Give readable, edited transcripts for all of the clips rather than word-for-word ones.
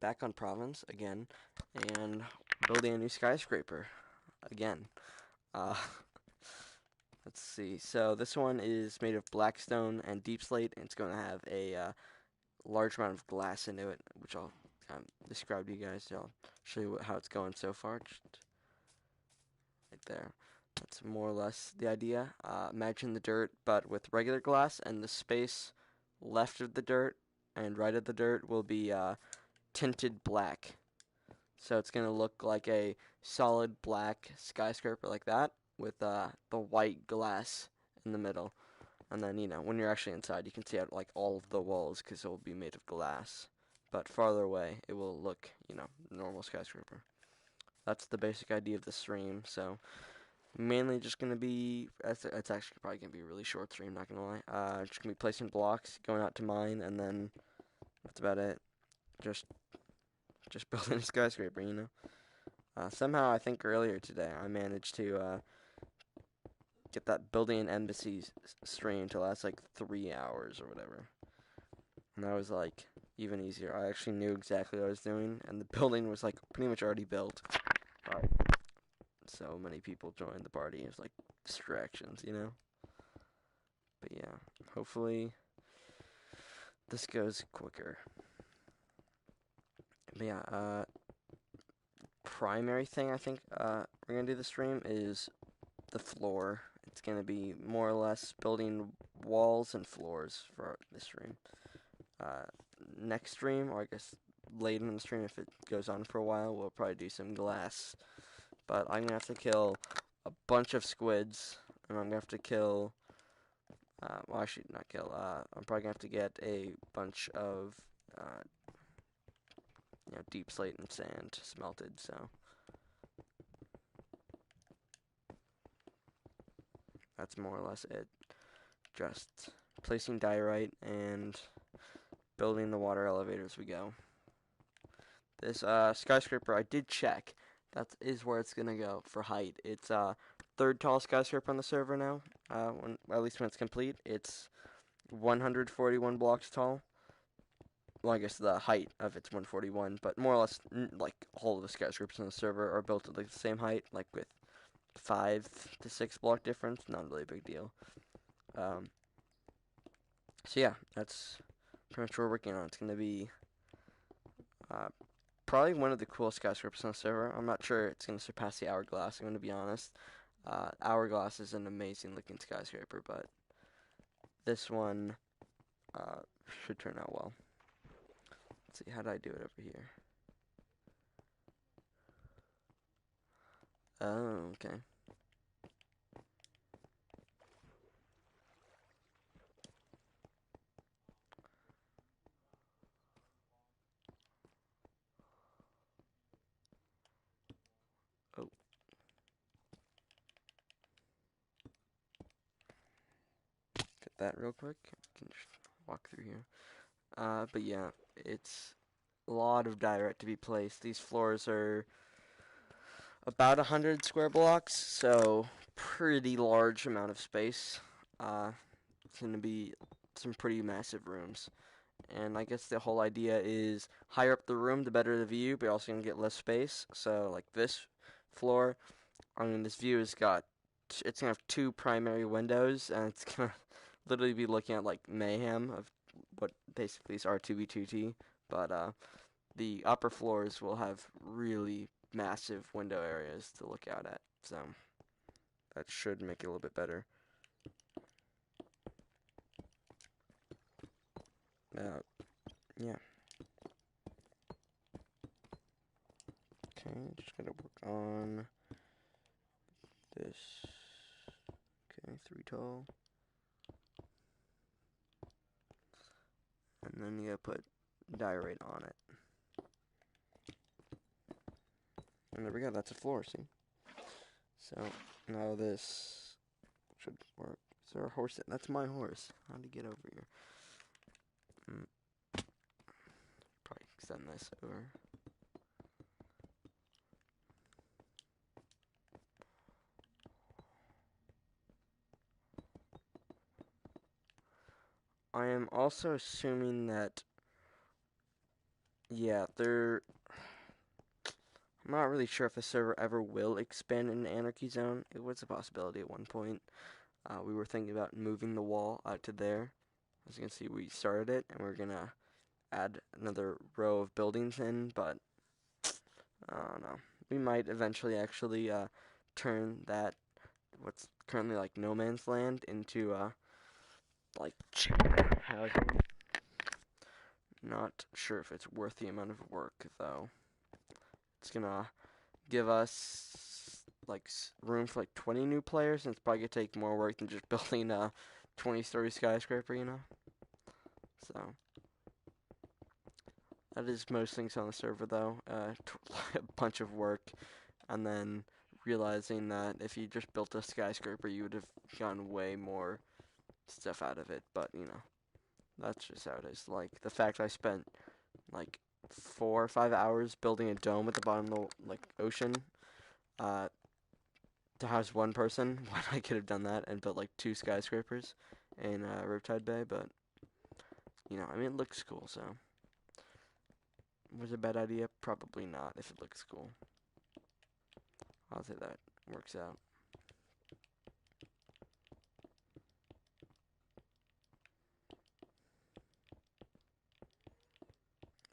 back on Provence again and building a new skyscraper again. Uh, let's see. So this one is made of black stone and deep slate, and it's going to have a large amount of glass into it, which I'll describe to you guys. I'll show you how it's going so far. Just right there. That's more or less the idea. Imagine the dirt, but with regular glass, and the space left of the dirt and right of the dirt will be tinted black. So it's going to look like a solid black skyscraper like that with the white glass in the middle. And then, when you're actually inside, you can see out like all of the walls because it will be made of glass. But farther away, it will look, normal skyscraper. That's the basic idea of the stream. So mainly just going to be, it's actually probably going to be a really short stream, not going to lie. Just going to be placing blocks, going out to mine, and then that's about it. Just building a skyscraper. Somehow, I think earlier today, I managed to get that building an embassy stream to last like 3 hours or whatever. And that was like even easier. I actually knew exactly what I was doing, and the building was like pretty much already built. But so many people joined the party. It was like distractions. But yeah, hopefully this goes quicker. But yeah, primary thing I think we're gonna do the stream is the floor. It's gonna be more or less building walls and floors for this stream. Next stream, or I guess late in the stream, if it goes on for a while, we'll probably do some glass. But I'm gonna have to kill a bunch of squids, and I'm gonna have to kill. Well, actually, not kill. I'm probably gonna have to get a bunch of, deep slate and sand smelted. So that's more or less it. Just placing diorite and building the water elevator as we go. This skyscraper, I did check. That is where it's gonna go for height. It's third tallest skyscraper on the server now. At least when it's complete, it's 141 blocks tall. Well, I guess the height of it's 141, but more or less, like all of the skyscrapers on the server are built at like the same height, like with 5 to 6 block difference. Not really a big deal. So yeah, that's pretty much what we're working on. It's gonna be probably one of the coolest skyscrapers on the server. I'm not sure it's going to surpass the Hourglass, I'm going to be honest. Hourglass is an amazing looking skyscraper, but this one should turn out well. Let's see, how do I do it over here? Oh, okay. Oh. Get that real quick. I can just walk through here. But yeah, it's a lot of diorite to be placed. These floors are about 100 square blocks, so pretty large amount of space. It's going to be some pretty massive rooms. And I guess the whole idea is higher up the room, the better the view, but you're also going to get less space. So, like this floor, this view it's going to have 2 primary windows, and it's going to literally be looking at, like, mayhem of what basically is R2B2T. But, the upper floors will have really massive window areas to look out at. So, that should make it a little bit better. Yeah. Okay, just gotta work on this. Okay, 3 tall. And then you gotta put diorite on it. And there we go, that's a floor, see? So, now this should work. Is there a horse? That's my horse. How'd he get over here? Probably extend this over. I am also assuming that Yeah, I'm not really sure if the server ever will expand into Anarchy Zone. It was a possibility at one point. We were thinking about moving the wall out to there. As you can see, we started it, and we're gonna add another row of buildings in, but I don't know. We might eventually actually turn that what's currently like no man's land into like housing. Not sure if it's worth the amount of work though. It's gonna give us like room for like 20 new players, and it's probably gonna take more work than just building a 20-story skyscraper, you know. So that is most things on the server though. A bunch of work, and then realizing that if you just built a skyscraper, you would have gotten way more stuff out of it. But you know, that's just how it is. Like the fact I spent like 4 or 5 hours building a dome at the bottom of the like ocean uh, to house one person when I could have done that and built like 2 skyscrapers in Riptide Bay. But you know, I mean, it looks cool. So was it a bad idea? Probably not. If it looks cool, I'll say that works out.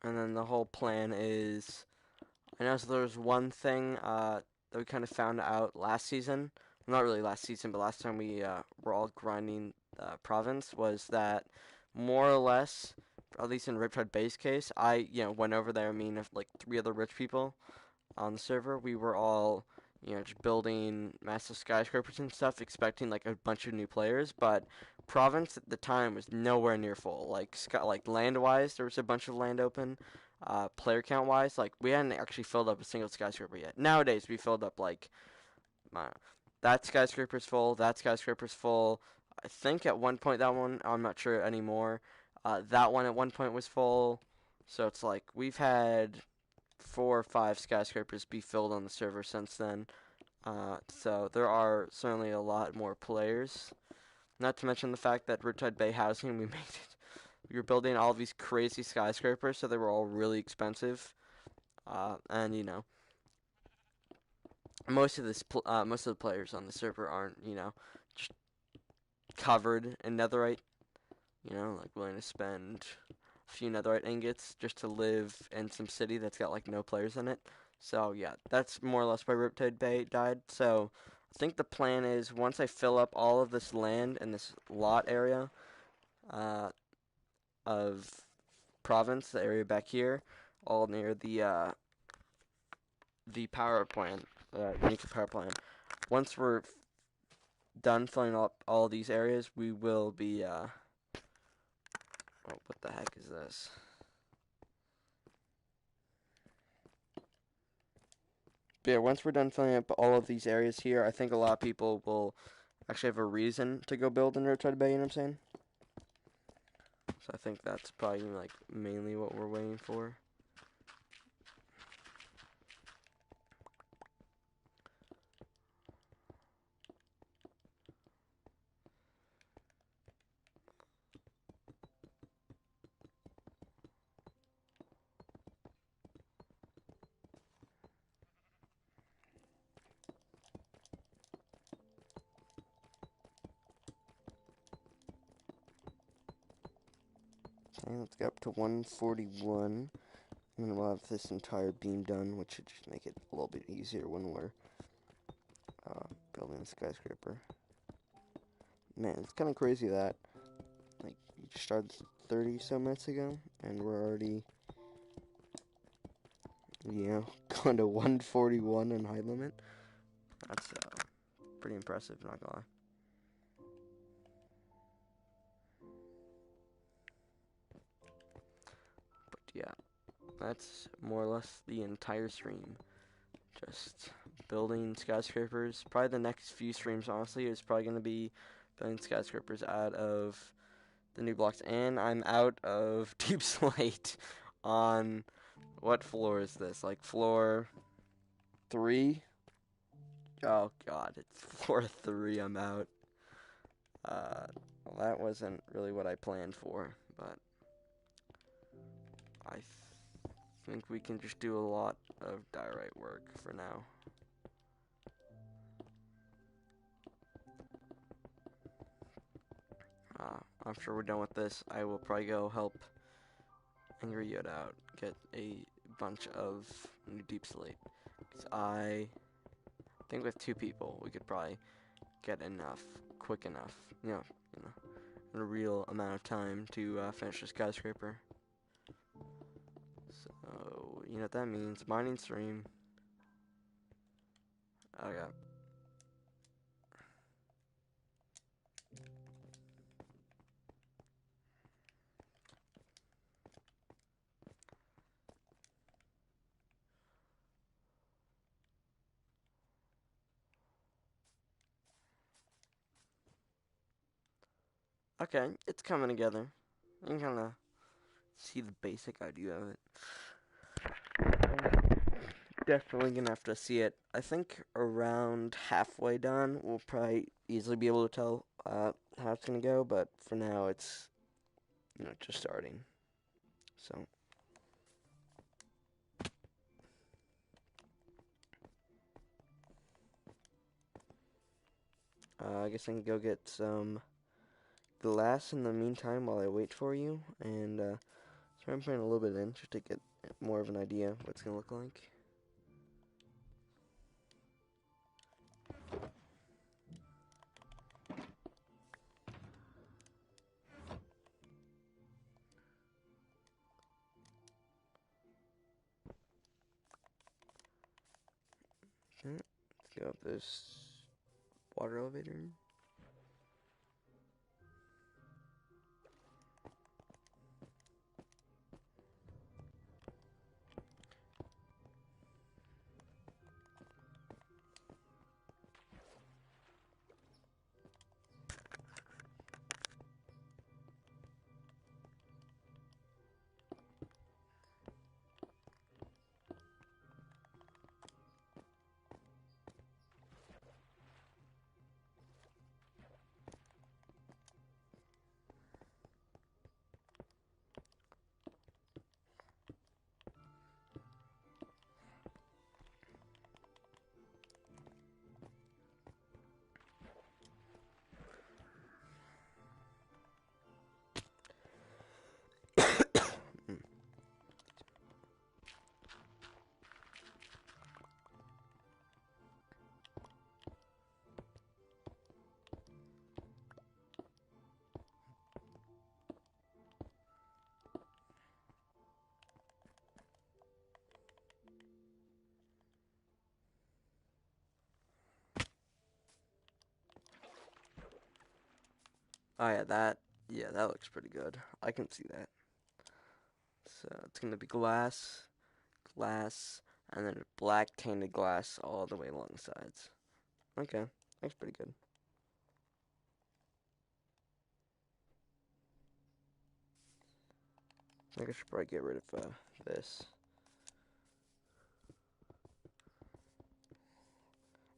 And then the whole plan is, I know so there was one thing that we kind of found out last season. Well, not really last season, but last time we were all grinding Provence, was that more or less, at least in Riptide base case, I went over there. Me and like 3 other rich people on the server. We were all just building massive skyscrapers and stuff, expecting like a bunch of new players. But Provence at the time was nowhere near full. Like land wise, there was a bunch of land open. Player count wise, like we hadn't actually filled up a single skyscraper yet. Nowadays, we filled up like uh, that skyscraper's full, that skyscraper's full. I think at one point that one, I'm not sure anymore. That one at one point was full. So it's like we've had 4 or 5 skyscrapers be filled on the server since then. So there are certainly a lot more players. Not to mention the fact that Riptide Bay housing, we made it. We were building all these crazy skyscrapers, so they were all really expensive. And most of the players on the server aren't just covered in netherite. Like willing to spend a few netherite ingots just to live in some city that's got like no players in it. So yeah, that's more or less why Riptide Bay died. So I think the plan is once I fill up all of this land and this lot area uh, of Provence, the area back here, all near the power plant, nuclear power plant. Once we're done filling up all these areas, we will be. Oh, what the heck is this? But yeah, once we're done filling up all of these areas here, I think a lot of people will actually have a reason to go build in Riptide Bay, you know what I'm saying? So I think that's probably like mainly what we're waiting for. Okay, let's get up to 141. And then we'll have this entire beam done, which should just make it a little bit easier when we're building a skyscraper. Man, it's kind of crazy that like you just started 30 some minutes ago, and we're already going to 141 in height limit. That's pretty impressive, not gonna lie. But yeah, that's more or less the entire stream. Just building skyscrapers. Probably the next few streams, honestly, is probably going to be building skyscrapers out of the new blocks. And I'm out of deep slate on what floor is this? Like floor 3? Oh god, it's floor 3. I'm out. Well, that wasn't really what I planned for, but I I think we can just do a lot of diorite work for now. After we're done with this, I will probably go help Angry Yoda out, get a bunch of new deep slate. 'Cause I think with 2 people, we could probably get enough, quick enough, you know, in a real amount of time to finish the skyscraper. So, you know what that means, mining stream. Oh yeah. Okay, it's coming together. You can kind of see the basic idea of it. Definitely gonna have to see it. I think around halfway done, we'll probably easily be able to tell how it's gonna go. But for now, it's just starting. So I guess I can go get some glass in the meantime while I wait for you, and so I'm putting a little bit in just to get more of an idea what it's gonna look like. Okay, let's go up this water elevator. Oh yeah, that looks pretty good. I can see that. So it's gonna be glass, and then black tainted glass all the way along the sides. Okay, that's pretty good. I think I should probably get rid of this.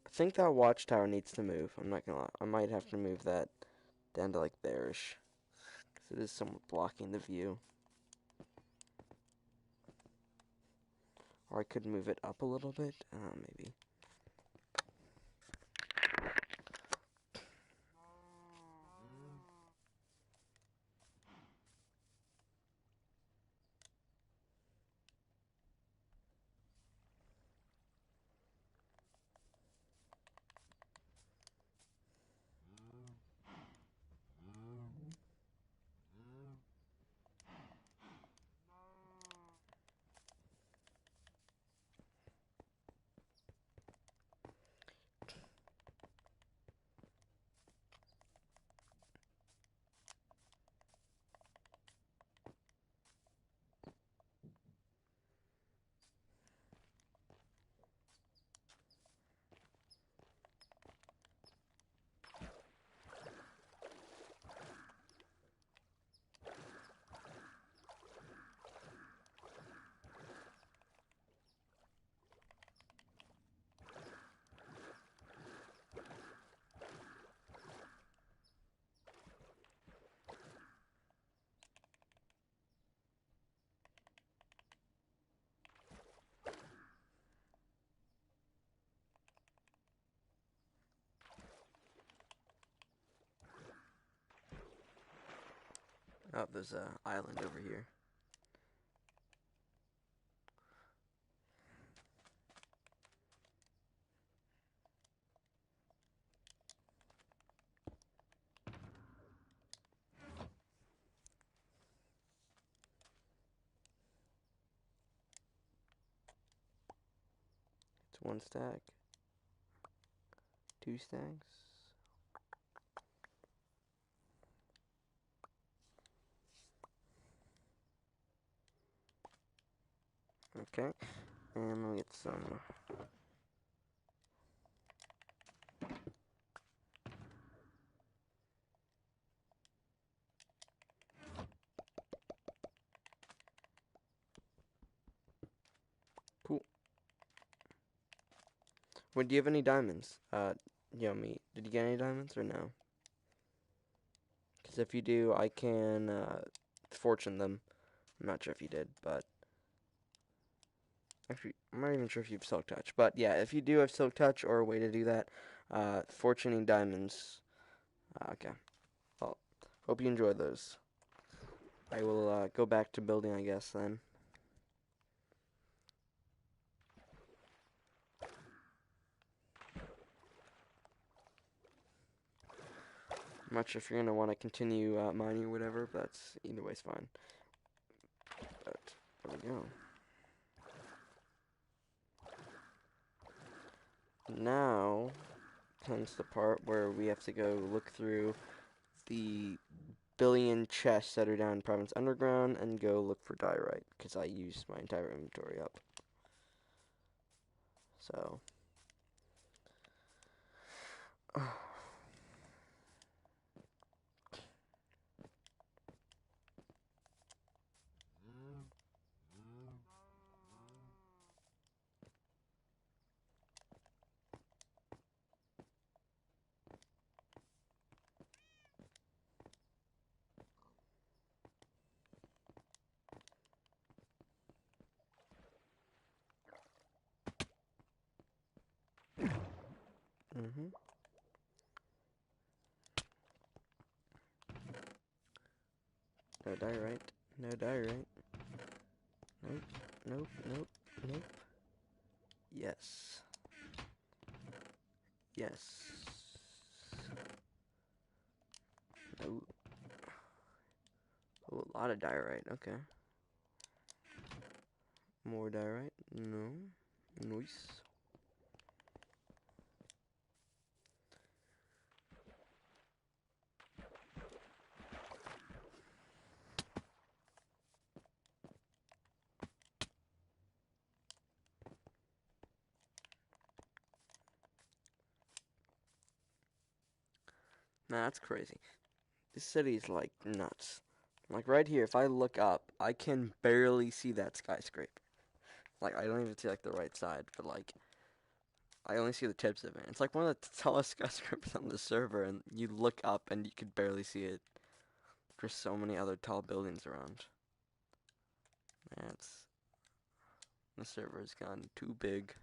I think that watchtower needs to move. I'm not gonna lie. I might have to move that down to like there-ish, because it is somewhat blocking the view. Or I could move it up a little bit. Maybe. Oh, there's a island over here. It's 1 stack. 2 stacks. Okay, and we'll get some. Cool. Wait, do you have any diamonds? Yummy. Did you get any diamonds or no? Because if you do, I can fortune them. I'm not sure if you did, but actually, I'm not even sure if you've Silk Touch. But yeah, if you do have Silk Touch or a way to do that, fortuning diamonds. Okay. Well, hope you enjoy those. I will go back to building, I guess, then. I'm not sure if you're going to want to continue mining or whatever, but that's either way's fine. But there we go. Now comes the part where we have to go look through the billion chests that are down in Provence Underground and go look for diorite, because I used my entire inventory up. So... No diorite. No diorite. Nope. Nope. Nope. Nope. Yes. Yes. No. Oh, a lot of diorite. Okay. More diorite. No. Nice. Nah, that's crazy. This city is like nuts. Like right here, if I look up, I can barely see that skyscraper. Like I don't even see like the right side, but like I only see the tips of it. It's like one of the tallest skyscrapers on the server, and you look up and you could barely see it. There's so many other tall buildings around. Man, the server has gone too big.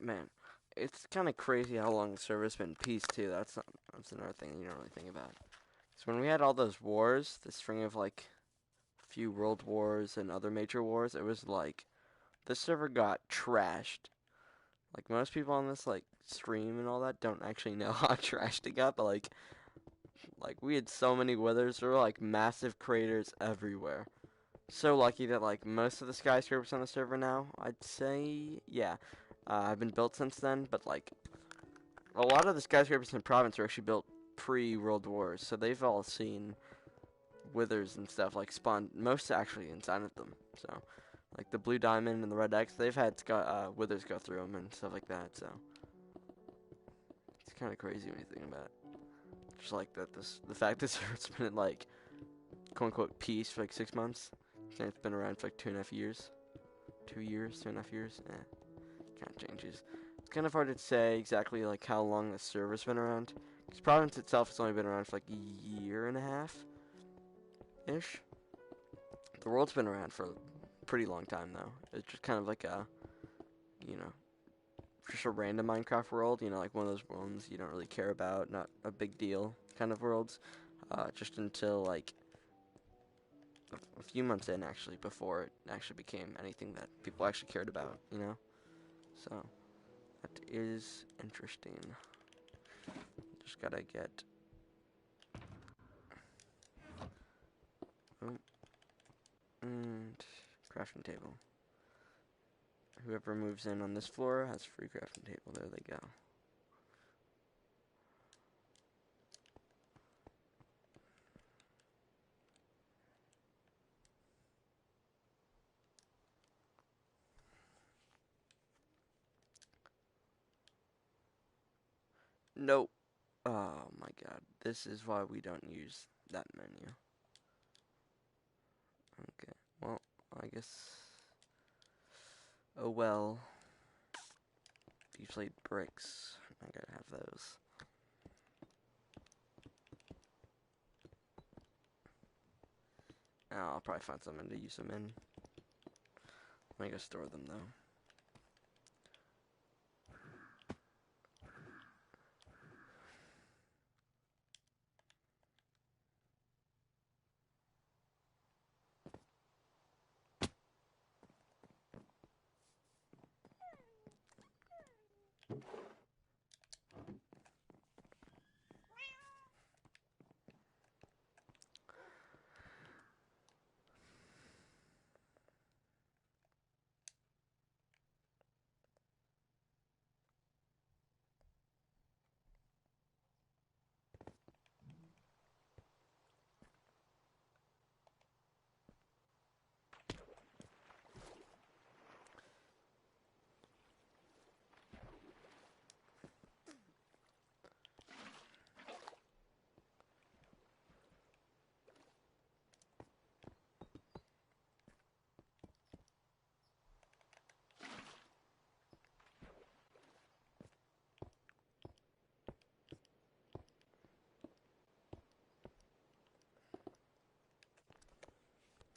Man, it's kind of crazy how long the server's been in peace too. That's another thing you don't really think about. So when we had all those wars, the string of like a few world wars and other major wars, it was like the server got trashed. Like most people on this like stream and all that don't actually know how trashed it got, but like we had so many withers, there were like massive craters everywhere. So lucky that like most of the skyscrapers on the server now, I'd say, yeah, have been built since then. But like a lot of the skyscrapers in Provence are actually built pre-World Wars, so they've all seen withers and stuff like spawn. Most actually inside of them. So like the Blue Diamond and the Red X, they've had withers go through them and stuff like that. So it's kind of crazy when you think about it. Just like that, the fact this server's been in like quote unquote peace for like 6 months, and it's been around for like 2.5 years. 2 years, 2.5 years. Kind of changes. It's kind of hard to say exactly like how long the server's been around, because Province itself has only been around for like a year and a half ish. The world's been around for a pretty long time, though. It's just kind of like a, you know, just a random Minecraft world, like one of those ones you don't really care about, not a big deal kind of worlds, just until like a few months in, actually, before it actually became anything that people actually cared about. So, that is interesting. Just gotta get, oh, and crafting table. Whoever moves in on this floor has free crafting table. There they go. Nope. Oh my god. This is why we don't use that menu. Okay. Well, I guess. Oh well. Deep slate bricks. I gotta have those. I'll probably find something to use them in. I'm gonna store them though.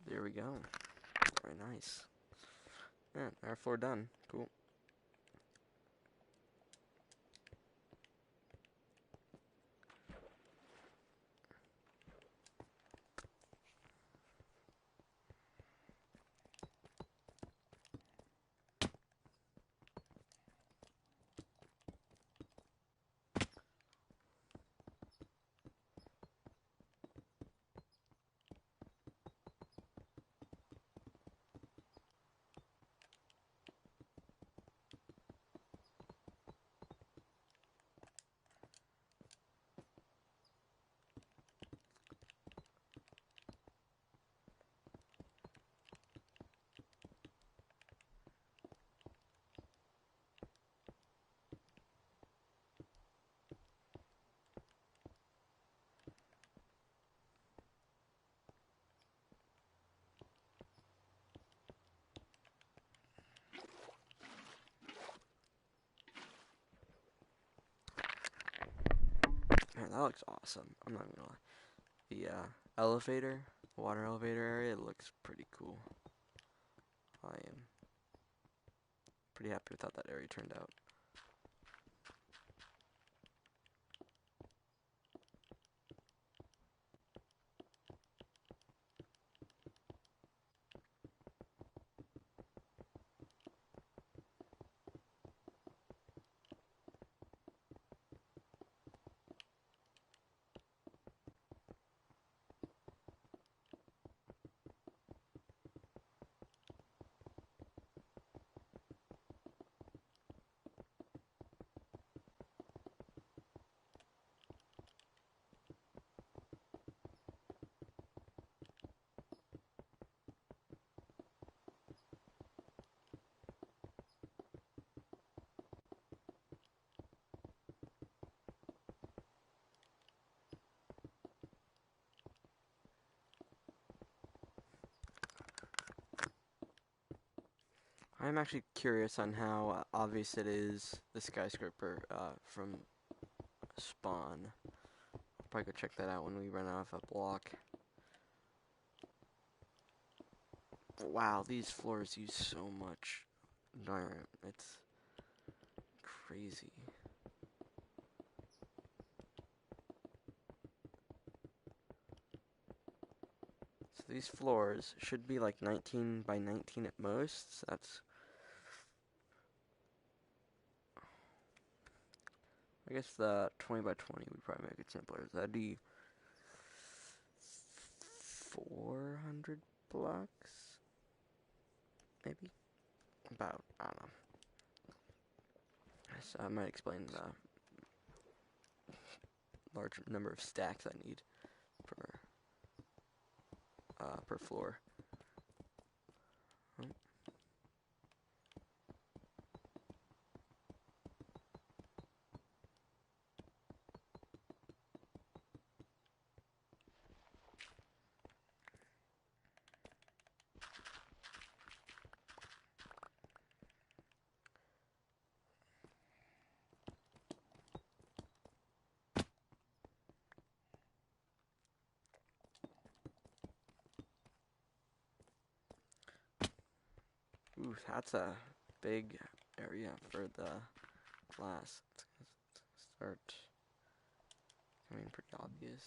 There we go. Very nice. Yeah, our floor done. Cool. Man, that looks awesome. I'm not gonna lie. The elevator, water elevator area looks pretty cool. I am pretty happy with how that area turned out. I'm actually curious on how obvious it is, the skyscraper, from spawn. I'll probably go check that out when we run out of a block. Wow, these floors use so much iron. It's crazy. So these floors should be like 19 by 19 at most. So that's, I guess the 20 by 20 would probably make it simpler. So that'd be 400 blocks, maybe? About, I don't know. So I might explain the large number of stacks I need per floor. Ooh, that's a big area for the glass. It's gonna start becoming pretty obvious.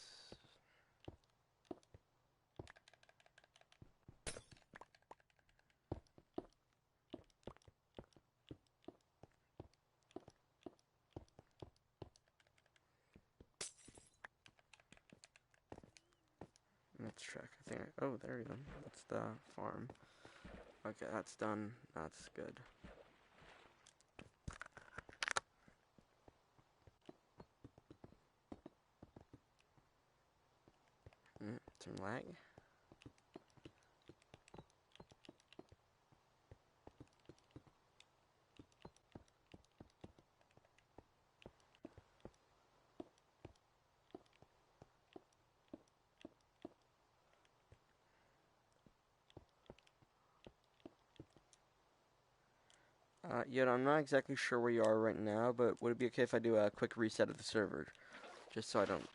Let's check. I think. Oh, there we go. That's the farm. Okay, that's done. That's good. Some lag. Yeah, I'm not exactly sure where you are right now, but would it be okay if I do a quick reset of the server? Just so I don't,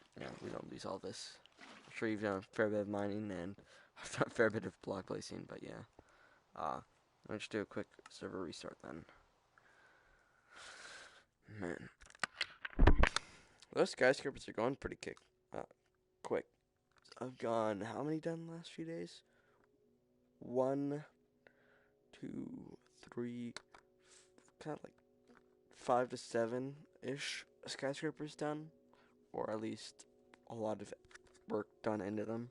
we don't lose all this. I'm sure you've done a fair bit of mining, and I've done a fair bit of block placing, but yeah. I'll just do a quick server restart then. Man. Those skyscrapers are going pretty quick. I've gone, how many done the last few days? 1, 2, 3, kind of like 5 to 7-ish skyscrapers done, or at least a lot of work done into them.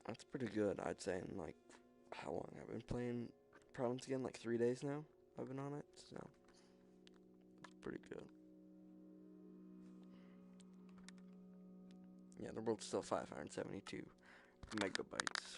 That's pretty good, I'd say. In like, how long I've been playing Provence again? Like 3 days now. I've been on it, so it's pretty good. Yeah, the world's still 572 megabytes.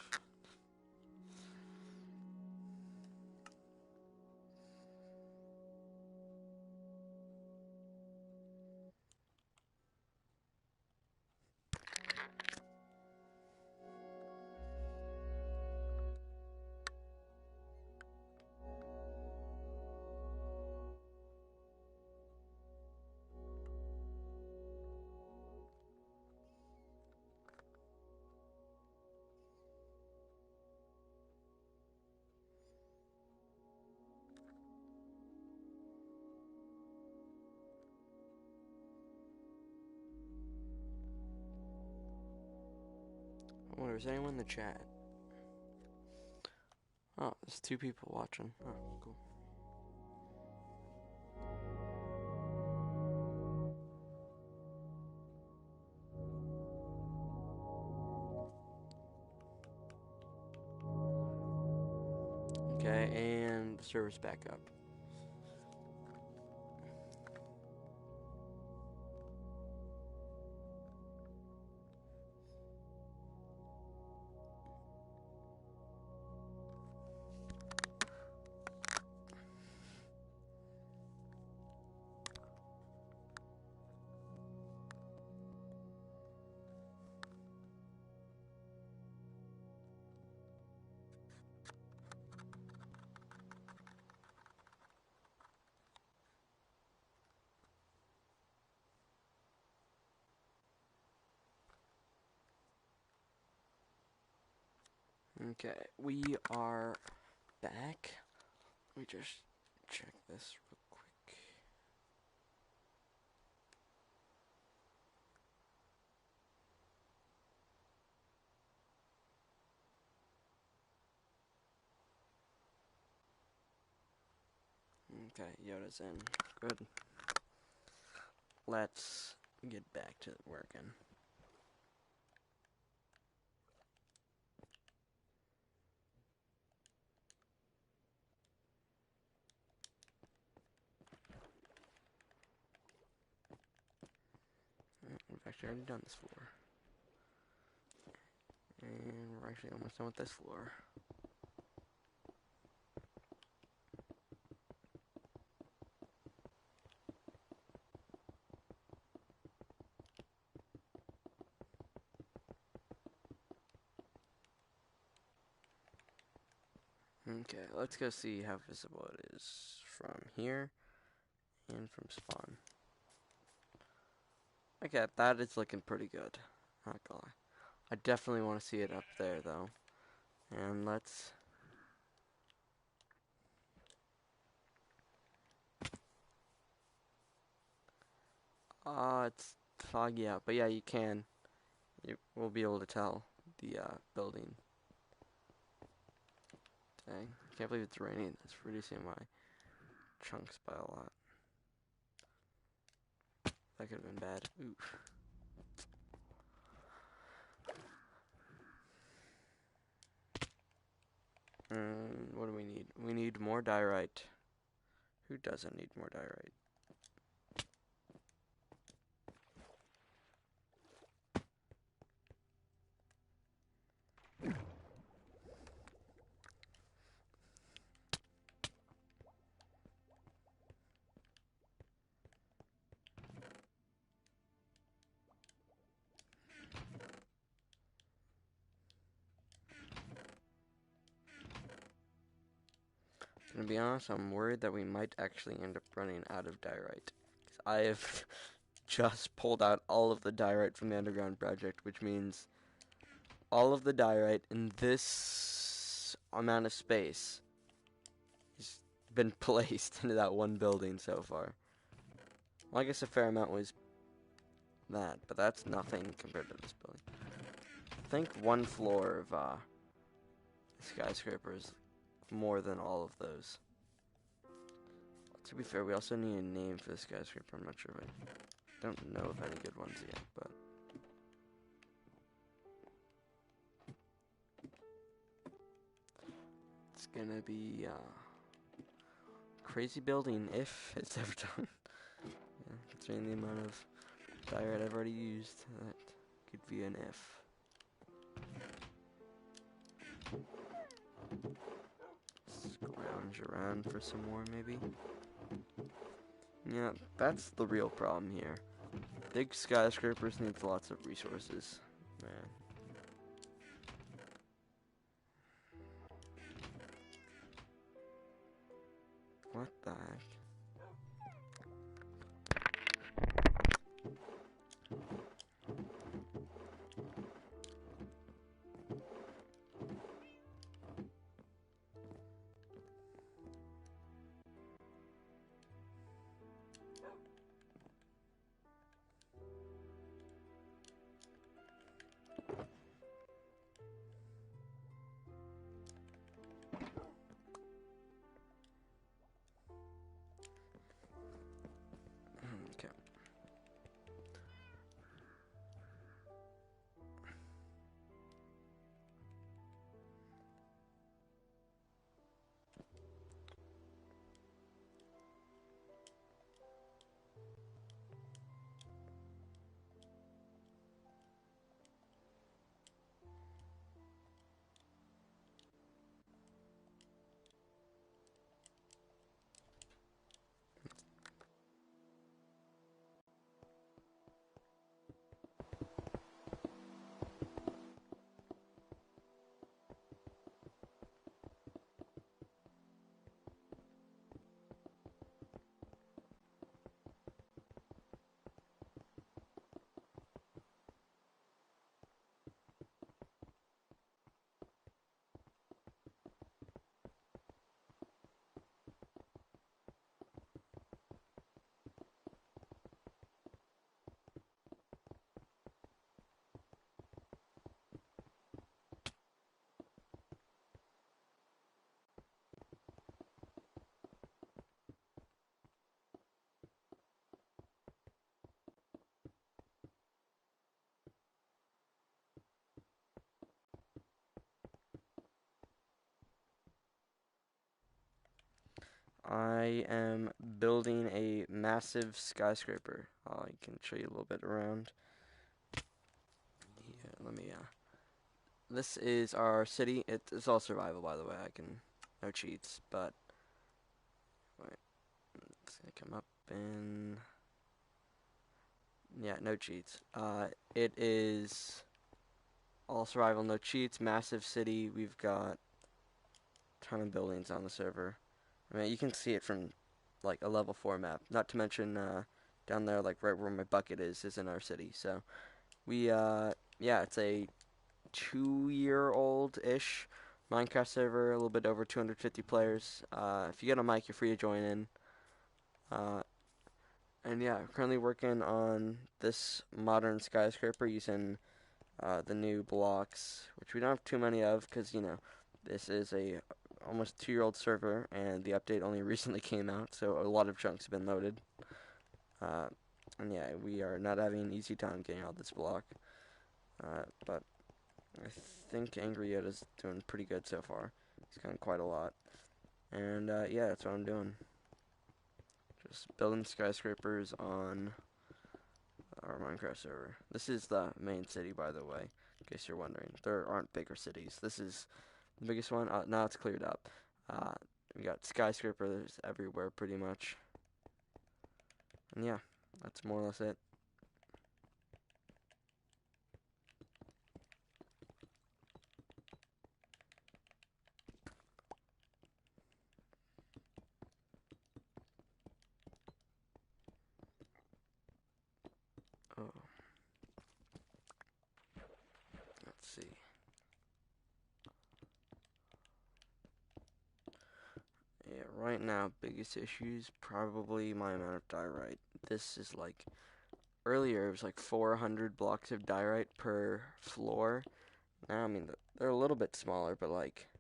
I wonder, is anyone in the chat? Oh, there's 2 people watching. Oh, cool. Okay, and the server's back up. Okay, we are back. Let me just check this real quick. Okay, Yoda's in. Good. Let's get back to working. We've actually already done this floor. And we're actually almost done with this floor. Okay, let's go see how visible it is from here and from spawn. Okay, that is looking pretty good. Not gonna lie. I definitely want to see it up there though. And let's... it's foggy out, but yeah, you can. You will be able to tell the building. Dang, can't believe it's raining. It's reducing my chunks by a lot. That could have been bad. Oof. What do we need? We need more diorite. Who doesn't need more diorite? To be honest, I'm worried that we might actually end up running out of diorite. I have just pulled out all of the diorite from the underground project, which means all of the diorite in this amount of space has been placed into that one building so far. Well, I guess a fair amount was that, but that's nothing compared to this building. I think one floor of Skyscraper is more than all of those. To be fair, we also need a name for the Skyscraper. I'm not sure if I don't know of any good ones yet, but it's gonna be crazy building if it's ever done. Yeah, considering the amount of diorite I've already used, that could be an if. Scrounge around for some more, maybe. Yeah, that's the real problem here. Big skyscrapers need lots of resources, man. What the heck? I am building a massive skyscraper. I can show you a little bit around. Yeah, let me, this is our city. It's all survival, by the way. No cheats, but, wait, it's gonna come up and, yeah, no cheats. It is all survival, no cheats, massive city. We've got a ton of buildings on the server. I mean, you can see it from like a level 4 map. Not to mention down there, like right where my bucket is in our city. So we, yeah, it's a 2-year-old-ish Minecraft server, a little bit over 250 players. If you get a mic, you're free to join in. And yeah, I'm currently working on this modern skyscraper using the new blocks, which we don't have too many of because, you know, this is a almost 2-year-old server and the update only recently came out, so a lot of chunks have been loaded. And yeah, we are not having an easy time getting out this block. But I think Angry Yoda's doing pretty good so far. He's gotten quite a lot. And yeah, that's what I'm doing. Just building skyscrapers on our Minecraft server. This is the main city, by the way, in case you're wondering. There aren't bigger cities. This is the biggest one. Now it's cleared up. We got skyscrapers everywhere, pretty much. And yeah, that's more or less it. Oh, let's see. Yeah, right now, biggest issues probably my amount of diorite. This is like earlier it was like 400 blocks of diorite per floor. Now, I mean, they're a little bit smaller, but like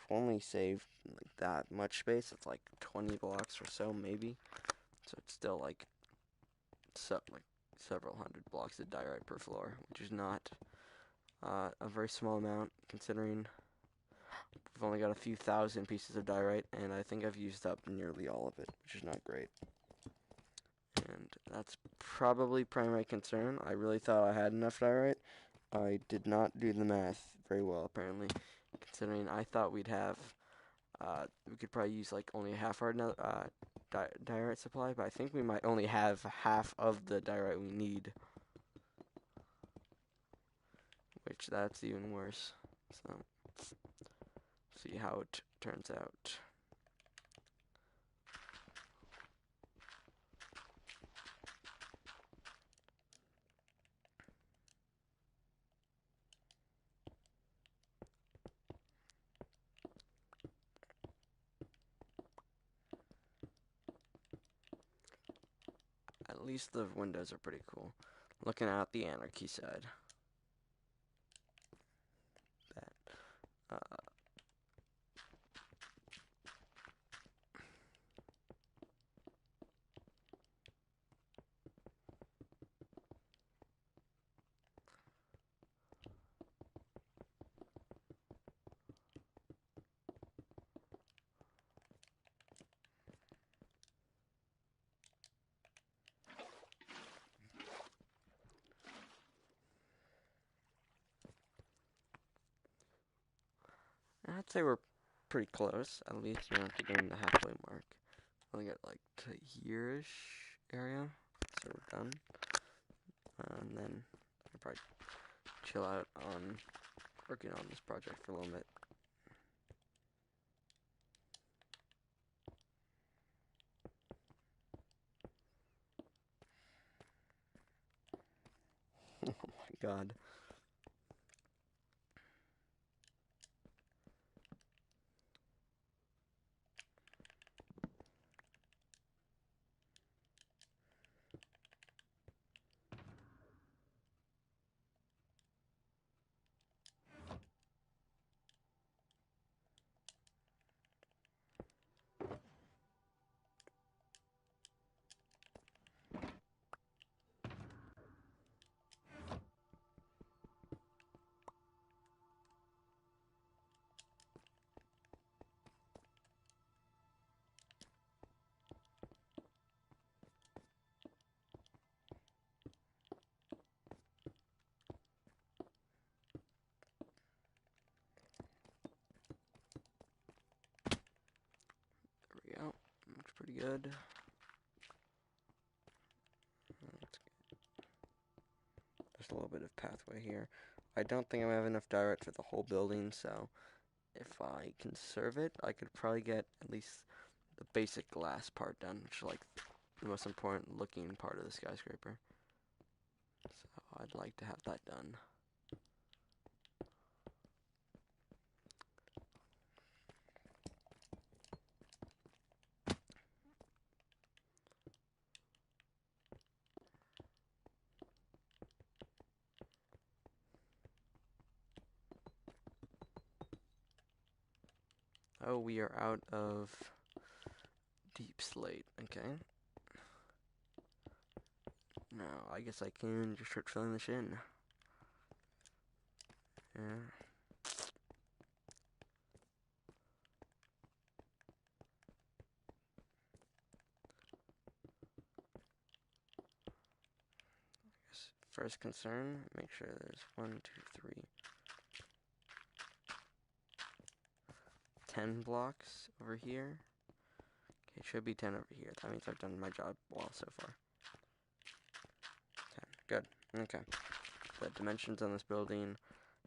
only saved like that much space. It's like 20 blocks or so, maybe. So it's still like several hundred blocks of diorite per floor, which is not a very small amount considering we've only got a few thousand pieces of diorite, and I think I've used up nearly all of it, which is not great. And that's probably primary concern. I really thought I had enough diorite. I did not do the math very well, apparently, considering I thought we could probably use like only half our diorite supply, but I think we might only have half of the diorite we need, which that's even worse. So, see how it turns out. At least the windows are pretty cool. Looking at the anarchy side. That. I'd say we're pretty close. At least we don't have to gain the halfway mark. Only got like to here-ish area, so we're done. And then I'll probably chill out on working on this project for a little bit. Oh my god. pretty good. Just a little bit of pathway here. I don't think I have enough diorite for the whole building, so if I conserve it, I could probably get at least the basic glass part done, which is like the most important looking part of the skyscraper. So I'd like to have that done. Oh, we are out of deep slate. Okay. Now, I guess I can just start filling this in. Yeah. First concern, make sure there's 1, 2, 3, 10 blocks over here. Okay, it should be 10 over here. That means I've done my job well so far. 10, good, okay. The dimensions on this building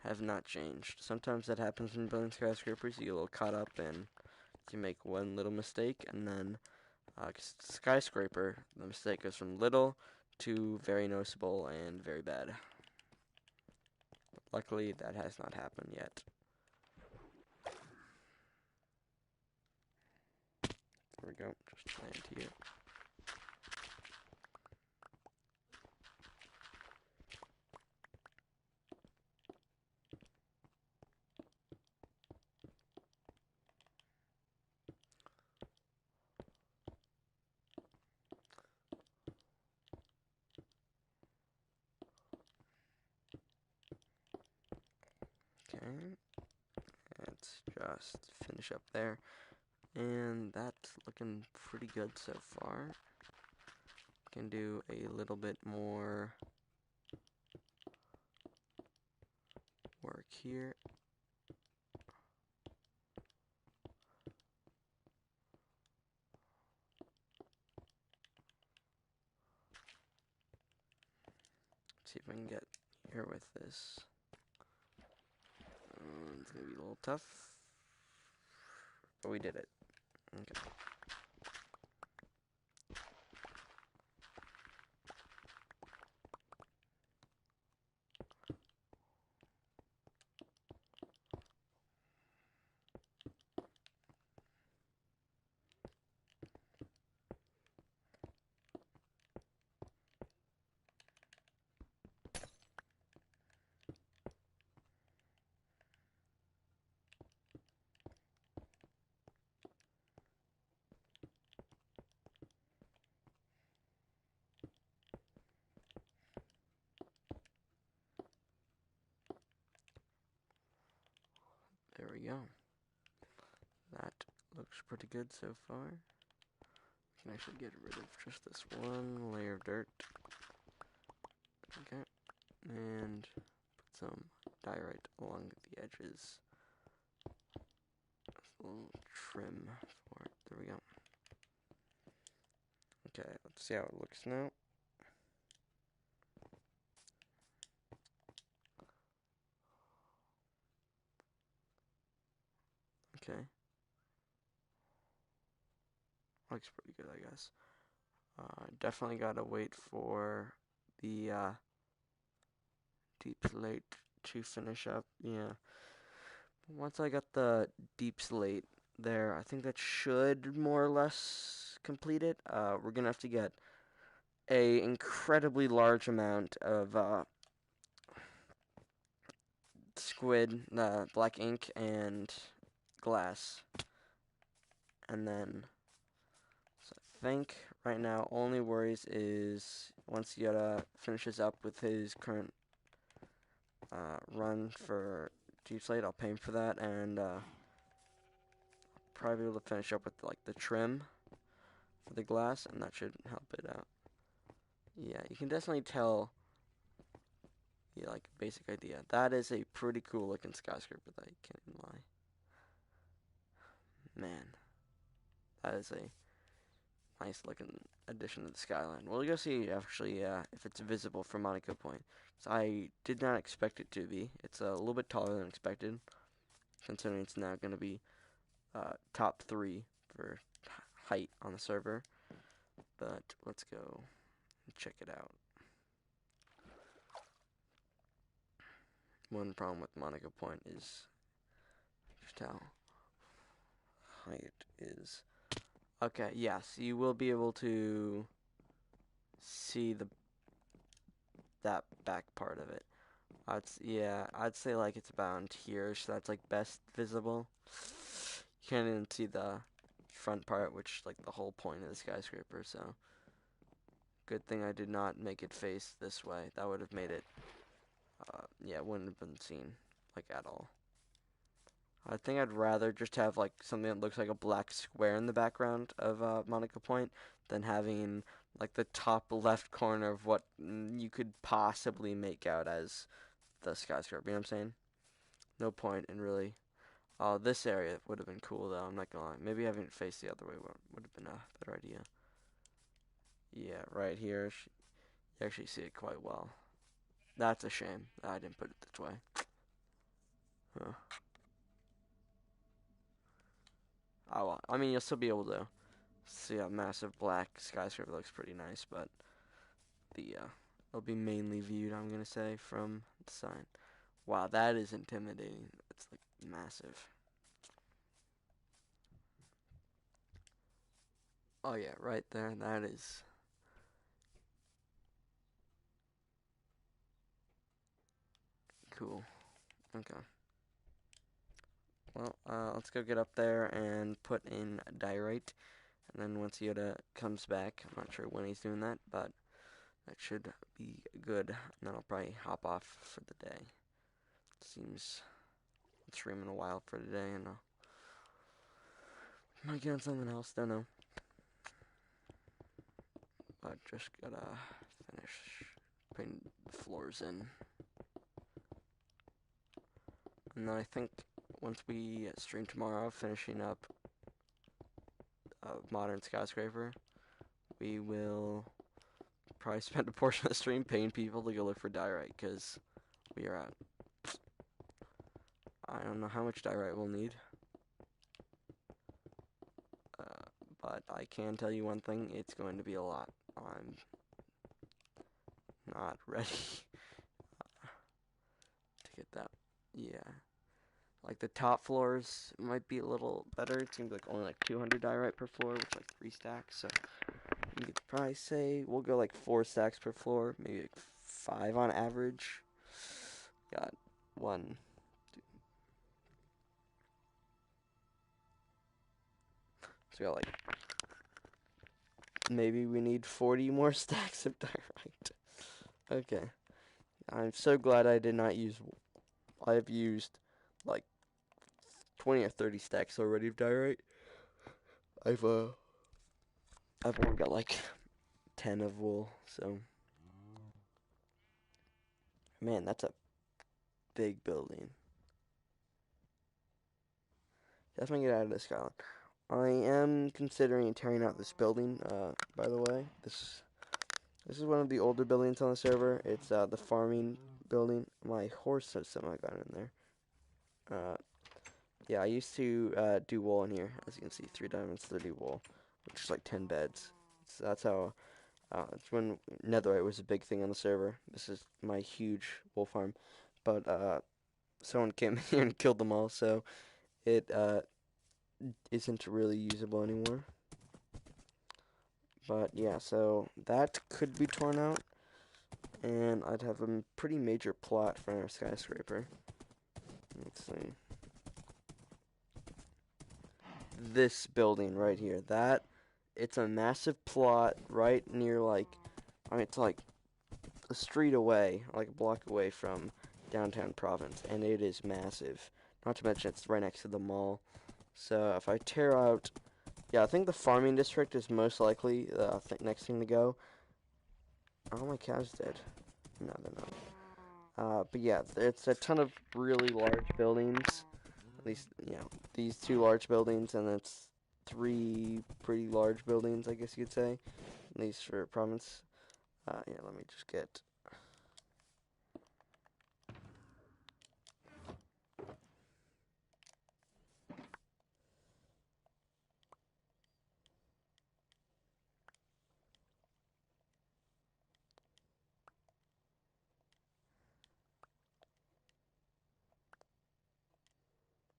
have not changed. Sometimes that happens when building skyscrapers. You get a little caught up and you make one little mistake, and then skyscraper, the mistake goes from little to very noticeable and very bad. Luckily, that has not happened yet. There we go, just land here. Okay, let's just finish up there. And that's looking pretty good so far. Can do a little bit more work here. See if I can get here with this. It's gonna be a little tough, but we did it. Okay. There we go. That looks pretty good so far. Can actually get rid of just this one layer of dirt. Okay. And put some diorite along the edges. A little trim for it. There we go. Okay, let's see how it looks now. Okay. Looks pretty good, I guess. Definitely gotta wait for the deep slate to finish up. Yeah. Once I got the deep slate there, I think that should more or less complete it. We're gonna have to get a incredibly large amount of squid, black ink, and glass. And then, so I think right now only worries is once Yoda finishes up with his current run for deep slate, I'll pay him for that, and probably be able to finish up with like the trim for the glass, and that should help it out. Yeah, you can definitely tell. Yeah, like basic idea. That is a pretty cool looking skyscraper. That I can't even lie. Man, that is a nice looking addition to the skyline. We'll go see actually if it's visible from Monaco Point. So I did not expect it to be. It's a little bit taller than expected, considering it's now going to be top 3 for height on the server. But let's go and check it out. One problem with Monaco Point is just how height is. Okay, yes, you will be able to see that back part of it. I'd say like it's about here, so that's like best visible. You can't even see the front part, which like the whole point of the skyscraper. So good thing I did not make it face this way. That would have made it, yeah, it wouldn't have been seen like at all. I think I'd rather just have like something that looks like a black square in the background of Monaco Point than having like the top left corner of what you could possibly make out as the skyscraper. You know what I'm saying? No point in really. Oh, this area would have been cool though. I'm not gonna lie. Maybe having it face the other way would have been a better idea. Yeah, right here. You actually see it quite well. That's a shame that I didn't put it this way. Huh. Oh well. I mean, you'll still be able to see a massive black skyscraper. Looks pretty nice, but it'll be mainly viewed, I'm gonna say, from the side. Wow, that is intimidating. It's like massive. Oh yeah, right there. That is cool. Okay. Well, let's go get up there and put in diorite. And then once Yoda comes back, I'm not sure when he's doing that, but that should be good. And then I'll probably hop off for the day. Seems I'll stream in a while for today, and I'll might get on something else. Don't know. But just gotta finish putting the floors in. And then I think once we stream tomorrow, finishing up Modern Skyscraper, we will probably spend a portion of the stream paying people to go look for diorite, because we are out. I don't know how much diorite we'll need, but I can tell you one thing, it's going to be a lot. I'm not ready to get that. Yeah. Like the top floors might be a little better. It seems like only like 200 diorite per floor with like 3 stacks. So you could probably say we'll go like 4 stacks per floor, maybe like 5 on average. Got 1, 2. So we got like maybe we need 40 more stacks of diorite. Okay. I'm so glad I did not use. I've used like 20 or 30 stacks already of diorite. I've only got like 10 of wool, so man, that's a big building. Definitely get out of this skyline. I am considering tearing out this building, by the way. This is one of the older buildings on the server. It's the farming building. My horse has somehow gotten in there. Yeah, I used to do wool in here. As you can see, 3 diamonds, 30 wool, which is like 10 beds. So that's how. It's when netherite was a big thing on the server. This is my huge wool farm, but someone came in here and killed them all, so it isn't really usable anymore. But yeah, so that could be torn out, and I'd have a pretty major plot for our skyscraper. Let's see. This building right here, it's a massive plot right near it's like a street away, like a block away from downtown Provence, and it is massive. Not to mention it's right next to the mall. So if I tear out, yeah, I think the farming district is most likely the next thing to go. Oh, my cow's dead. No, they're not. But yeah, it's a ton of really large buildings. At least, these 2 large buildings, and it's 3 pretty large buildings, I guess you could say, at least for Provence. Yeah, let me just get...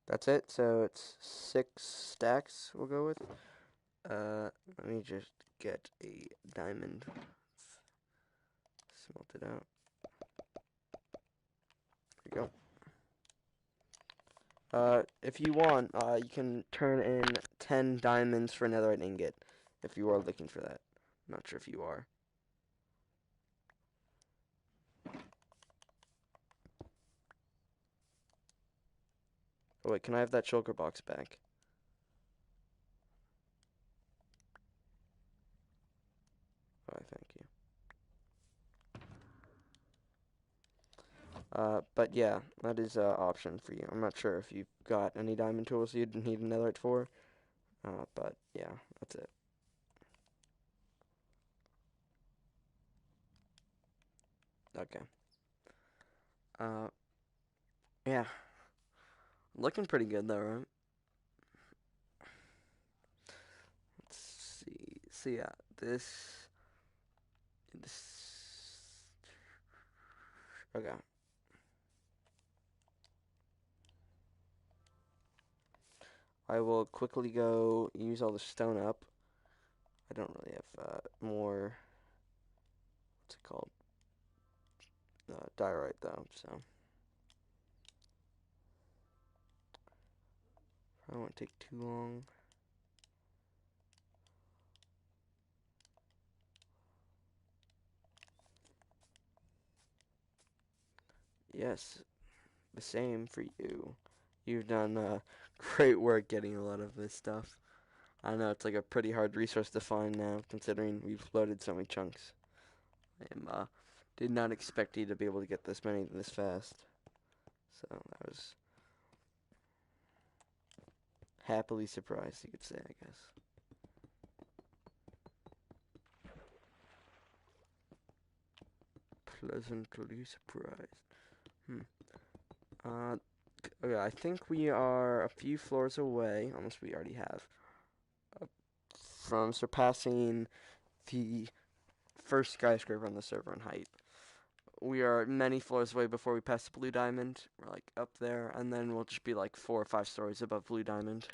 That's it, so it's 6 stacks we'll go with. Let me just get a diamond. Smelt it out. There you go. If you want, you can turn in 10 diamonds for netherite ingot, if you are looking for that. I'm not sure if you are. Oh wait, can I have that shulker box back? Alright, thank you. But yeah, that is an option for you. I'm not sure if you've got any diamond tools you'd need a netherite for. But yeah, that's it. Okay. Yeah. Looking pretty good though, right? Let's see. So yeah, this... Okay. I will quickly go use all the stone up. I don't really have more... What's it called? Diorite though, so... I won't take too long. Yes, the same for you. You've done great work getting a lot of this stuff. I know it's like a pretty hard resource to find now, considering we've loaded so many chunks. I did not expect you to be able to get this many this fast. So I was happily surprised, you could say, I guess. Pleasantly surprised. Okay, I think we are a few floors away, almost we already have, from surpassing the first skyscraper on the server in height. We are many floors away before we pass the blue diamond. We're like up there, and then we'll just be like 4 or 5 stories above blue diamond.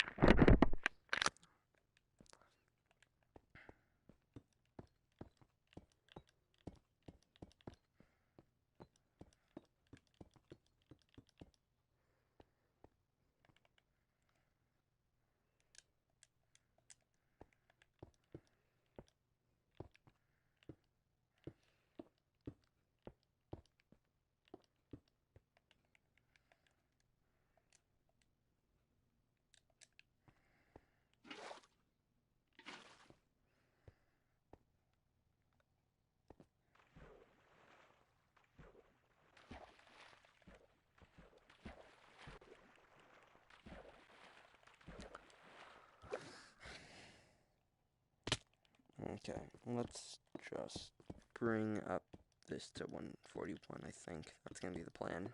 Okay, let's just bring up this to 141, I think. That's going to be the plan.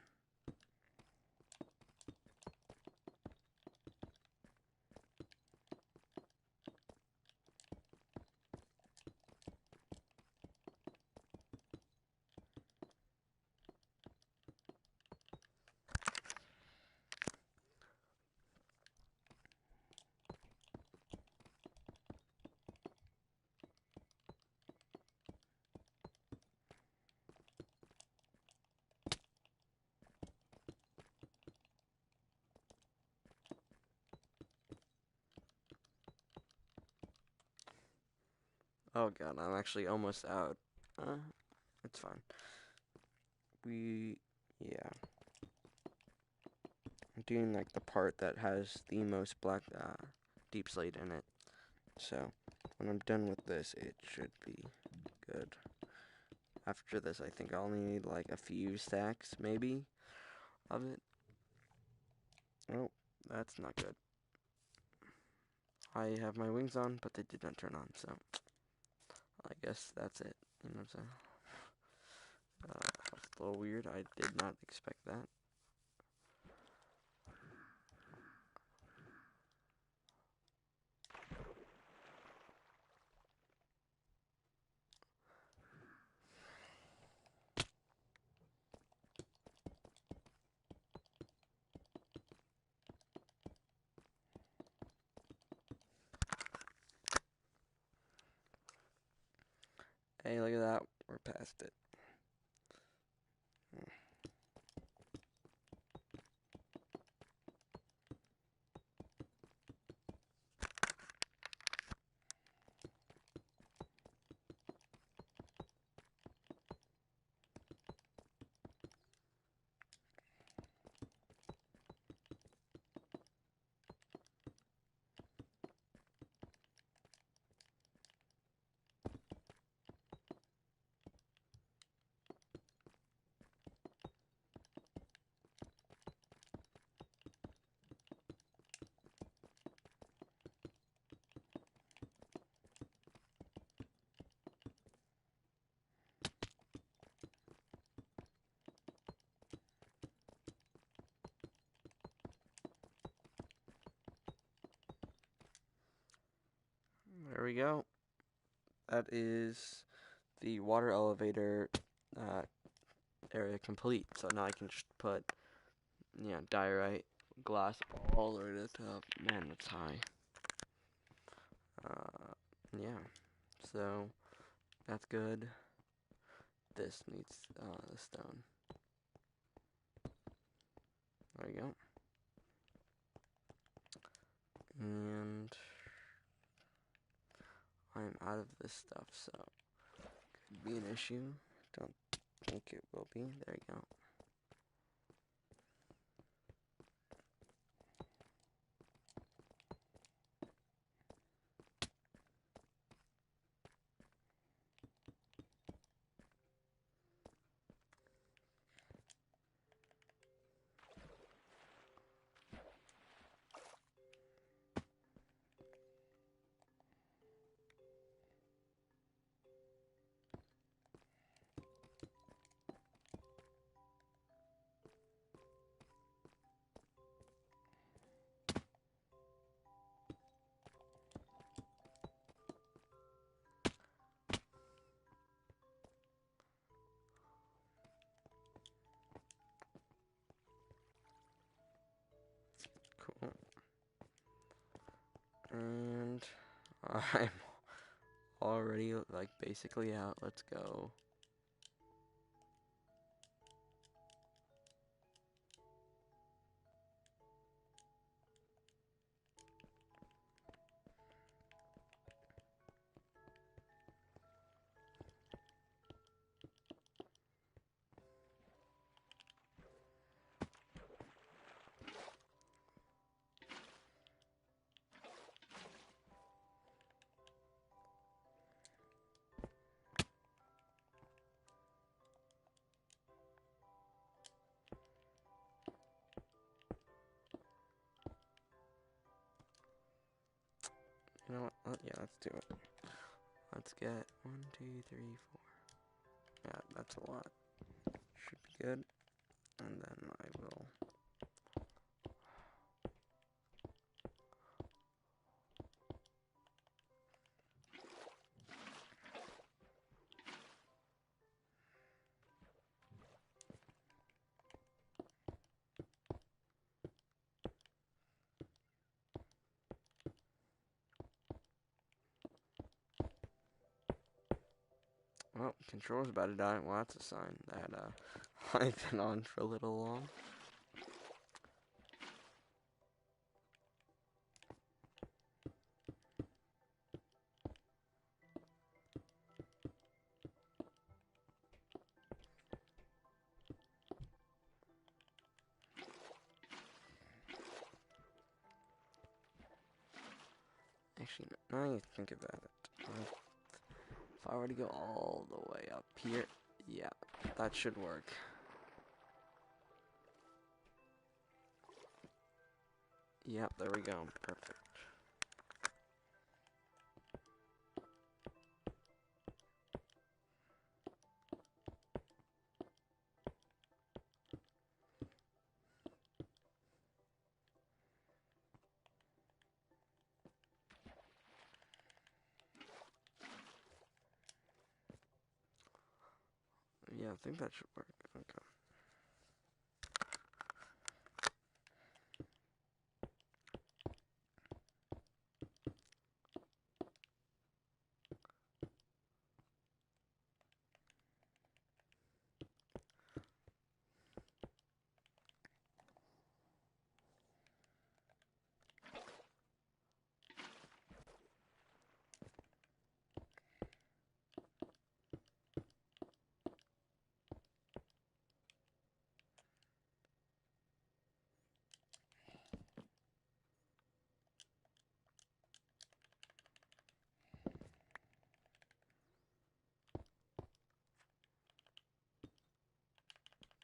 Oh god, I'm actually almost out. It's fine. Yeah. I'm doing like the part that has the most black, deep slate in it. So, when I'm done with this, it should be good. After this, I think I'll need like a few stacks, maybe, of it. Oh, that's not good. I have my wings on, but they did not turn on, so I guess that's it. You know what I'm saying? That's a little weird. I did not expect that. Hey, look at that. We're past it. There we go. That is the water elevator area complete. So now I can just put, diorite glass all the way to the top. Man, that's high. Yeah. So that's good. This needs the stone. There you go. And I'm out of this stuff, so could be an issue. Don't think it will be. There you go. Cool. And I'm already like basically out. Let's go. You know what? Yeah, let's do it. Let's get 1, 2, 3, 4. Yeah, that's a lot. Should be good. And then I will. Well, controller's about to die. Well, that's a sign that I've been on for a little long. Actually, now I think about it. If I were to go all the way up here, yeah, that should work. Yep, there we go. Perfect. think that should work. Okay.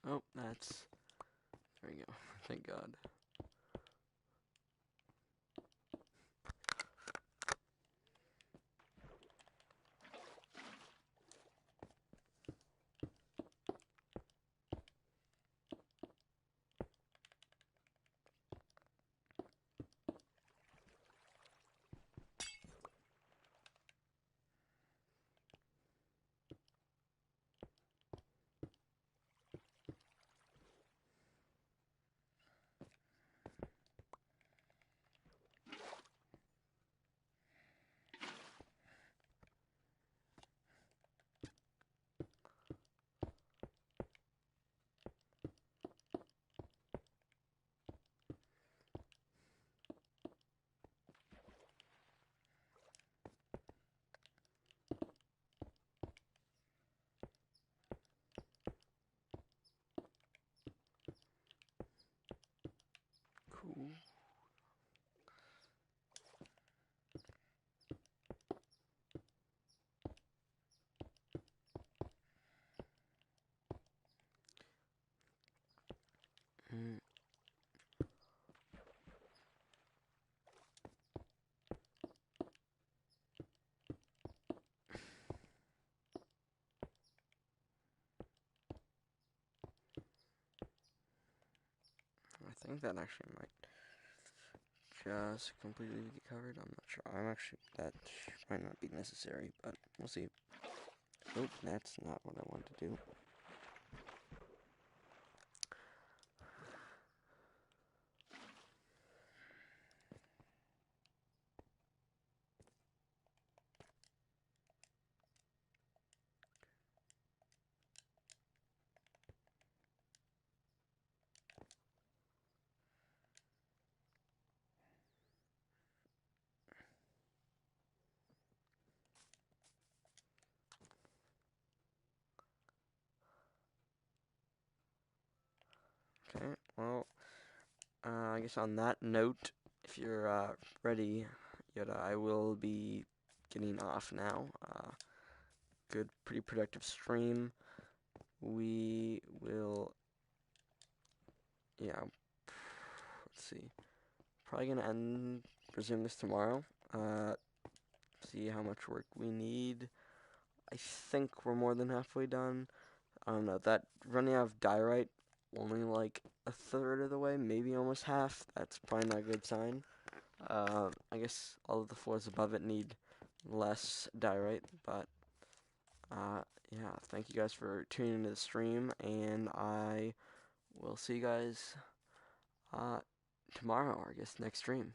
Oh, that's... There we go. Thank God. Cool. Mm. I think that actually might just completely get covered. I'm not sure. That might not be necessary, but we'll see. Nope, that's not what I want to do. Okay, well, I guess on that note, if you're ready, I will be getting off now. Good, pretty productive stream. We will, yeah, let's see. Probably gonna resume this tomorrow. See how much work we need. I think we're more than halfway done. I don't know, that running out of diorite, only like a third of the way, maybe almost half. That's probably not a good sign. I guess all of the floors above it need less diorite, but yeah, thank you guys for tuning into the stream, and I will see you guys tomorrow, or I guess next stream.